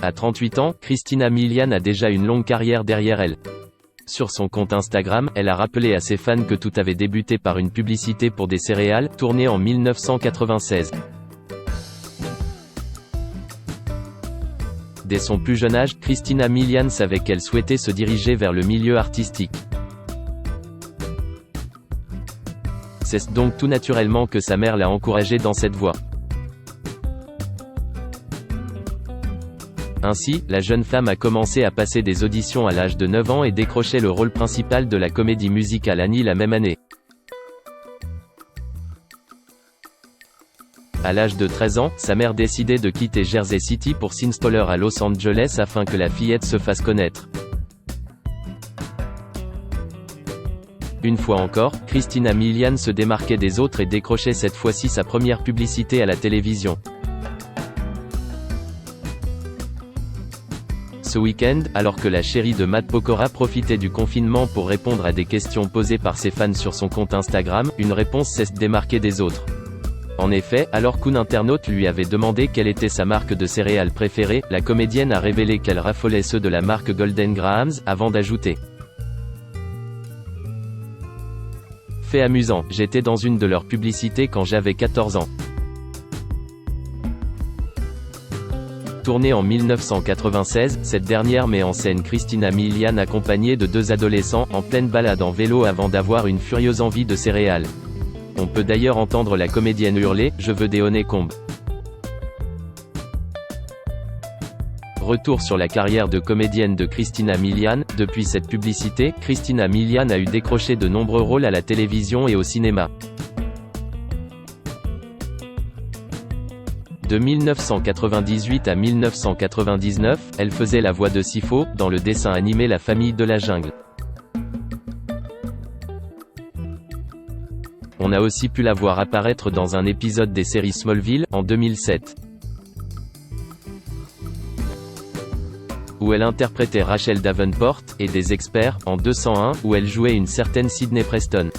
À 38 ans, Christina Milian a déjà une longue carrière derrière elle. Sur son compte Instagram, elle a rappelé à ses fans que tout avait débuté par une publicité pour des céréales, tournée en 1996. Dès son plus jeune âge, Christina Milian savait qu'elle souhaitait se diriger vers le milieu artistique. C'est donc tout naturellement que sa mère l'a encouragée dans cette voie. Ainsi, la jeune femme a commencé à passer des auditions à l'âge de 9 ans et décroché le rôle principal de la comédie musicale Annie la même année. À l'âge de 13 ans, sa mère décidait de quitter Jersey City pour s'installer à Los Angeles afin que la fillette se fasse connaître. Une fois encore, Christina Milian se démarquait des autres et décrochait cette fois-ci sa première publicité à la télévision. Ce week-end, alors que la chérie de Matt Pokora profitait du confinement pour répondre à des questions posées par ses fans sur son compte Instagram, une réponse s'est démarquée des autres. En effet, alors qu'un internaute lui avait demandé quelle était sa marque de céréales préférée, la comédienne a révélé qu'elle raffolait ceux de la marque Golden Grahams, avant d'ajouter: fait amusant, j'étais dans une de leurs publicités quand j'avais 14 ans. Tournée en 1996, cette dernière met en scène Christina Milian accompagnée de deux adolescents, en pleine balade en vélo avant d'avoir une furieuse envie de céréales. On peut d'ailleurs entendre la comédienne hurler « Je veux des honeycombs ». Retour sur la carrière de comédienne de Christina Milian. Depuis cette publicité, Christina Milian a eu décroché de nombreux rôles à la télévision et au cinéma. De 1998 à 1999, elle faisait la voix de Sifo, dans le dessin animé La Famille de la Jungle. On a aussi pu la voir apparaître dans un épisode des séries Smallville, en 2007. Où elle interprétait Rachel Davenport, et des Experts, en 201, où elle jouait une certaine Sydney Preston.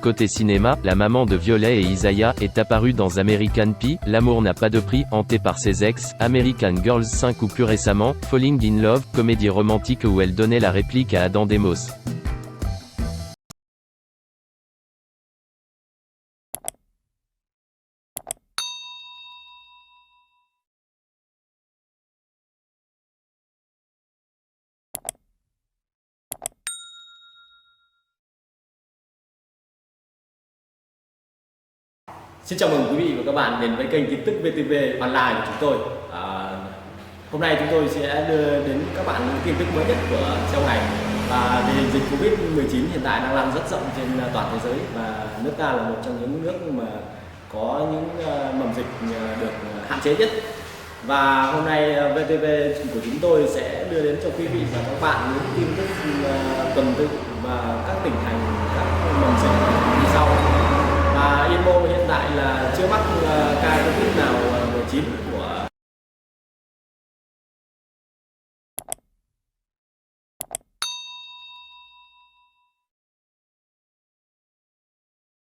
Côté cinéma, la maman de Violet et Isaiah est apparue dans American Pie, L'amour n'a pas de prix, hanté par ses ex, American Girls 5 ou plus récemment, Falling in Love, comédie romantique où elle donnait la réplique à Adam Demos. Xin chào mừng quý vị và các bạn đến với kênh tin tức VTV Online của chúng tôi. Hôm nay chúng tôi sẽ đưa đến các bạn những tin tức mới nhất của trong ngày. Và tình hình dịch Covid-19 hiện tại đang lan rất rộng trên toàn thế giới và nước ta là một trong những nước mà có những mầm dịch được hạn chế nhất. Và hôm nay VTV của chúng tôi sẽ đưa đến cho quý vị và các bạn những tin tức tuần tự và các tỉnh thành, các mầm dịch như sau. Yên Mô hiện tại là chưa mắc ca Covid nào 19